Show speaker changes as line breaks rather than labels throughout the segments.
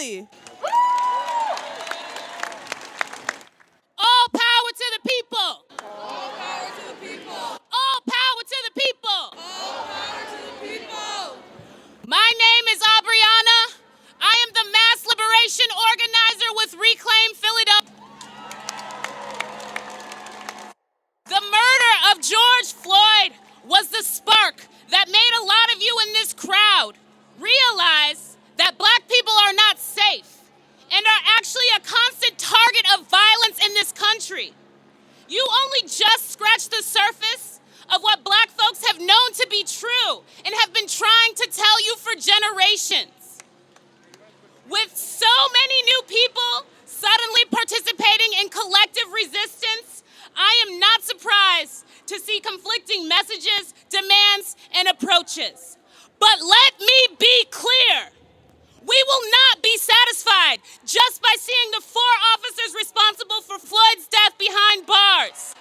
Philly.
All power to the people.
All power to the people.
All power to the people.
All power to the people.
My name is Abriana. I am the mass liberation organizer with Reclaim Philadelphia. The murder of George Floyd was the spark that made a lot of you in this crowd realize that black people are not safe and are actually a constant target of violence in this country. You only just scratched the surface of what black folks have known to be true and have been trying to tell you for generations. With so many new people suddenly participating in collective resistance, I am not surprised to see conflicting messages, demands, and approaches. But let me be clear. We will not be satisfied just by seeing the 4 officers responsible for Floyd's death behind bars.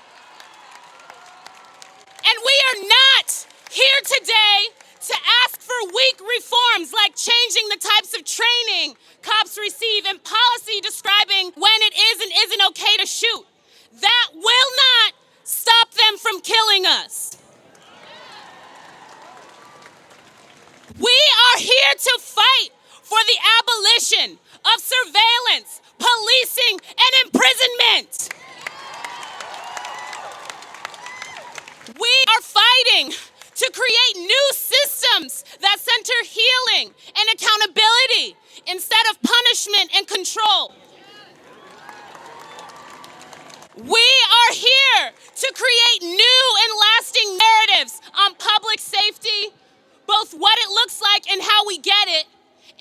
And we are not here today to ask for weak reforms like changing the types of training cops receive and policy describing when it is and isn't okay to shoot. That will not stop them from killing us. We are here to fight for the abolition of surveillance, policing, and imprisonment. We are fighting to create new systems that center healing and accountability instead of punishment and control. We are here to create new and lasting narratives on public safety, both what it looks like and how we get it,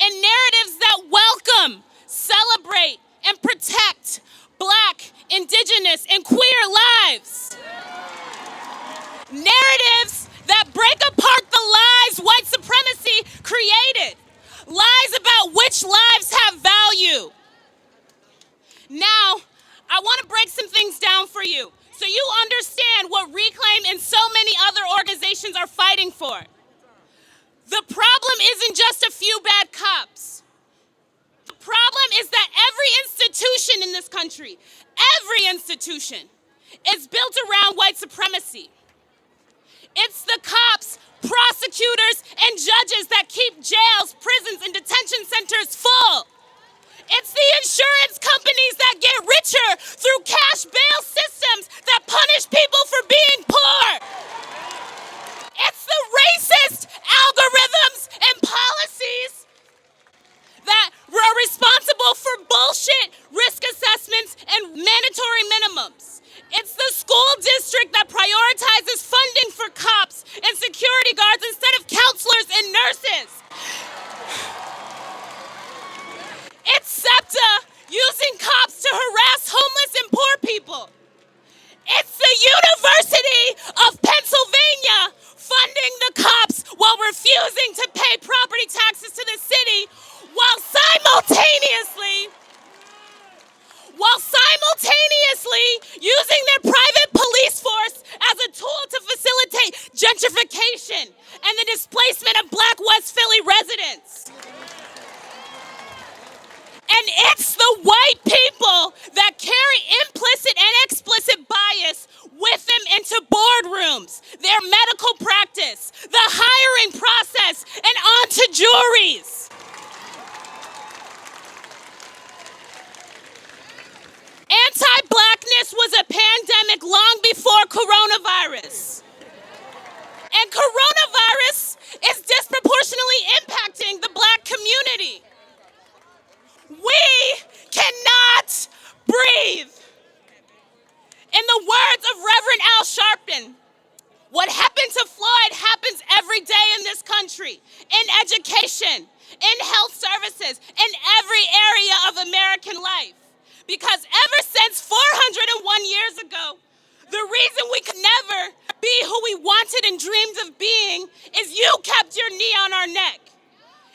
and narratives that welcome, celebrate, and protect Black, Indigenous, and queer lives. Narratives that break apart the lies white supremacy created. Lies about which lives have value. Now, I want to break some things down for you so you understand what Reclaim and so many other organizations are fighting for. The problem isn't just a few bad cops. The problem is that every institution in this country, every institution, is built around white supremacy. It's the cops, prosecutors, and judges that keep jails, prisons, and detention centers full. It's the insurance companies that get richer through cash bail systems that punish people for being poor. It's the racist algorithms and policies that are responsible for bullshit risk assessments and mandatory minimums. It's the school district that prioritizes funding for cops and security guards instead of counselors and nurses. It's SEPTA using cops to harass homeless and poor people. It's the University of Pennsylvania funding the cops while refusing to pay property taxes to the city while simultaneously using their private police force as a tool to facilitate gentrification and the displacement of Black West Philly residents. And it's the white people that carry implicit and explicit bias with them into boardrooms, their medical practice, the hiring process, and onto juries. Anti-Blackness was a pandemic long before coronavirus. And coronavirus is disproportionately impacting the Black community. We cannot breathe. In the words of Reverend Al Sharpton, what happened to Floyd happens every day in this country, in education, in health services, in every area of American life. Because ever since 401 years ago, the reason we could never be who we wanted and dreamed of being is you kept your knee on our neck.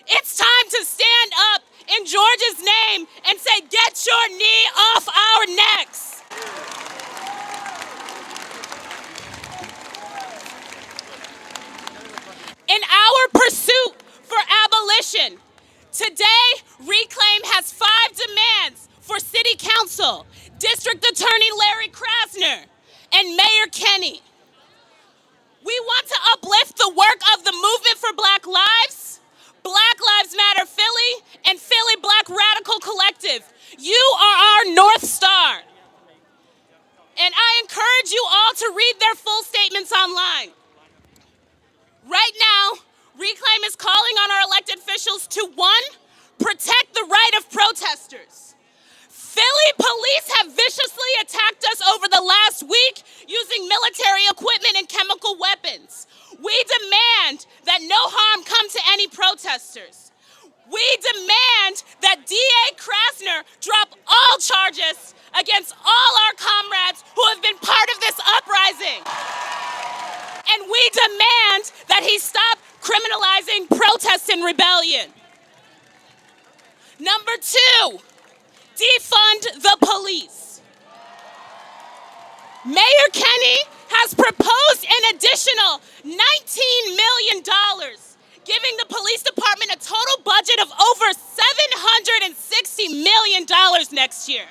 It's time to stand up in George's name and say, get your knee off our necks. In our pursuit for abolition, Today, Reclaim has 5 demands for City Council, District Attorney Larry Krasner, and Mayor Kenney. We want to uplift the work of the Movement for Black Lives, Black Lives Matter Philly, and Philly Black Radical Collective. You are our North Star. And I encourage you all to read their full statements online. Right now, Reclaim is calling on our elected officials to 1, protect the right of protesters. Philly police have viciously attacked us over the last week using military equipment and chemical weapons. We demand that no harm come to any protesters. We demand that DA Krasner drop all charges against all our comrades who have been part of this uprising. And we demand that he stop criminalizing protest and rebellion. Number 2, defund the police. Mayor Kenney has proposed an additional $19 million, giving the police department a total budget of over $760 million next year.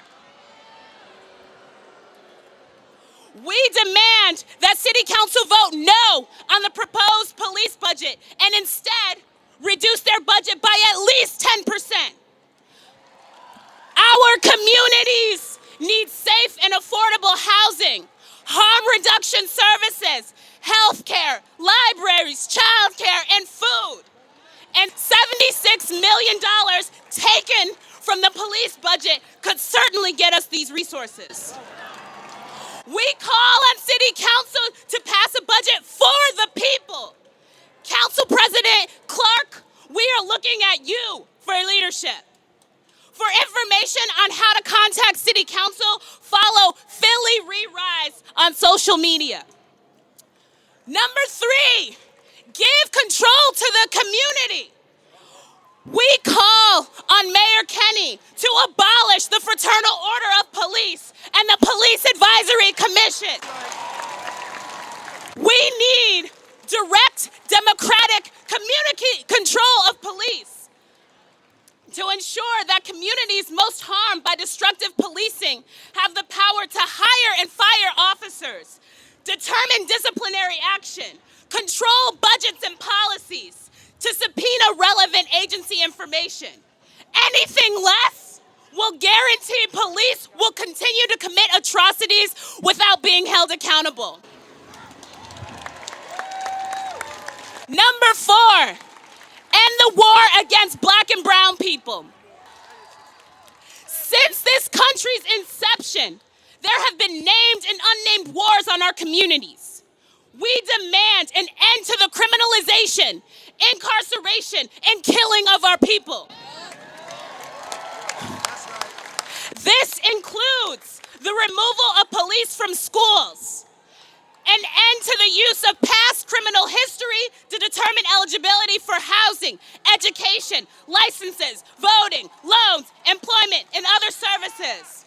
We demand that City Council vote no on the proposed police budget and instead reduce their budget by at least 10%. Our communities need safe and affordable housing, harm reduction services, health care, libraries, childcare, and food. And $76 million taken from the police budget could certainly get us these resources. We call on City Council to pass a budget for the people. Council President Clark, we are looking at you for leadership. For information on how to contact City Council, follow Philly Re-Rise on social media. Number 3, give control to the community. We call on Mayor Kenney to abolish the Fraternal Order of Police and the Police Advisory Commission. We need direct democratic control of police to ensure that communities most harmed by destructive policing have the power to hire and fire officers, determine disciplinary action, control budgets and policies, to subpoena relevant agency information. Anything less will guarantee police will continue to commit atrocities without being held accountable. Number 4, end the war against Black and brown people. Since this country's inception, there have been named and unnamed wars on our communities. We demand an end to the criminalization, incarceration, and killing of our people. This includes the removal of police from schools, an end to the use of past criminal history to determine eligibility for housing, education, licenses, voting, loans, employment, and other services.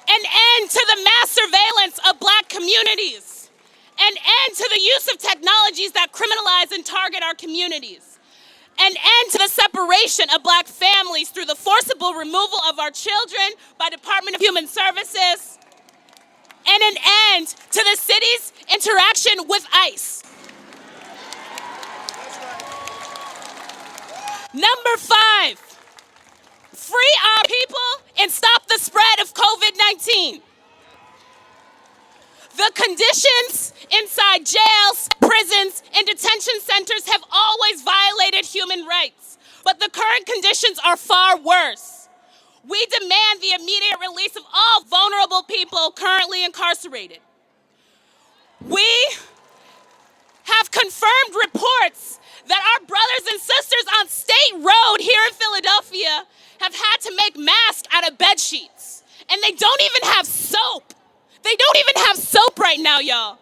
An end to the mass surveillance of Black communities. An end to the use of technologies that criminalize and target our communities. An end to the separation of Black families through the forcible removal of our children by Department of Human Services. And an end to the city's interaction with ICE. Number 5, free our people and stop the spread of COVID-19. The conditions inside jails, prisons, and detention centers have always violated human rights, but the current conditions are far worse. We demand the immediate release of all vulnerable people currently incarcerated. We have confirmed reports that our brothers and sisters on State Road here in Philadelphia have had to make masks out of bed sheets, and they don't even have soap. They don't even have soap right now, y'all.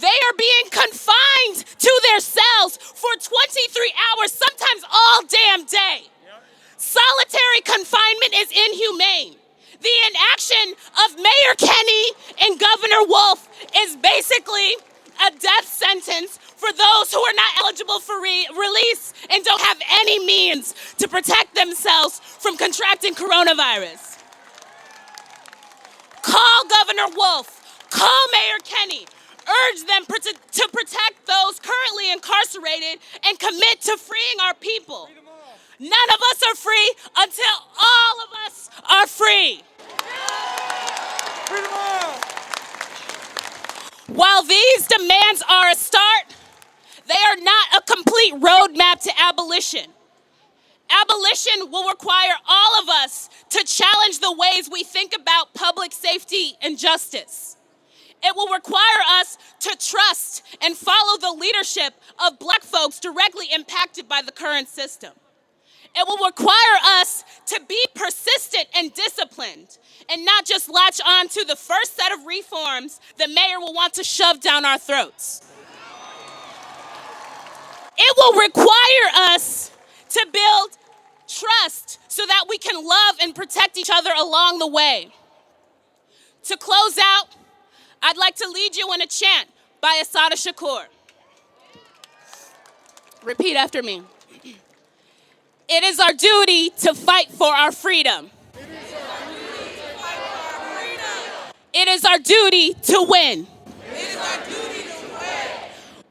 They are being confined to their cells for 23 hours, sometimes all damn day. Solitary confinement is inhumane. The inaction of Mayor Kenney and Governor Wolf is basically a death sentence for those who are not eligible for release and don't have any means to protect themselves from contracting coronavirus. Call Governor Wolf, call Mayor Kenney, urge them to protect those currently incarcerated and commit to freeing our people. None of us are free until all of us are free. While these demands are a start, they are not a complete roadmap to abolition. Abolition will require all of us to challenge the ways we think about public safety and justice. It will require us to trust and follow the leadership of Black folks directly impacted by the current system. It will require us to be persistent and disciplined and not just latch on to the first set of reforms the mayor will want to shove down our throats. It will require us to build trust so that we can love and protect each other along the way. To close out, I'd like to lead you in a chant by Assata Shakur. Repeat after me. It is our duty to fight for our freedom. It is our duty to win.
It is our duty to win.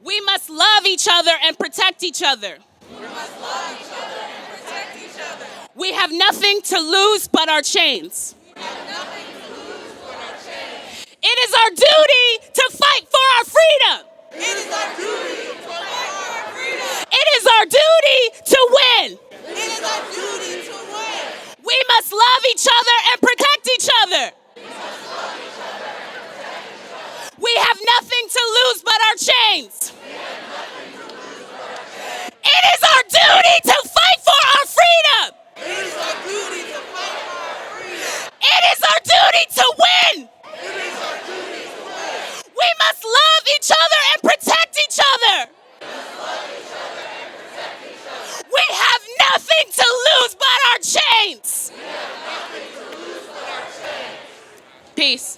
We must love each other and protect each other.
We must love each other and protect each other.
We have nothing to lose but our chains.
We have nothing to lose but our chains.
It is our duty to fight for our freedom.
It is our duty to fight for our freedom.
It is our duty to win.
It is our duty to win.
We must love each other and protect each other. We have nothing to lose but our chains. It is our duty to fight for our freedom.
It is our duty to fight for our freedom.
It is our duty to win.
It is our duty to win.
We must love each other and protect each other. We have nothing to lose but our chains.
We have nothing to lose but our chains.
Peace.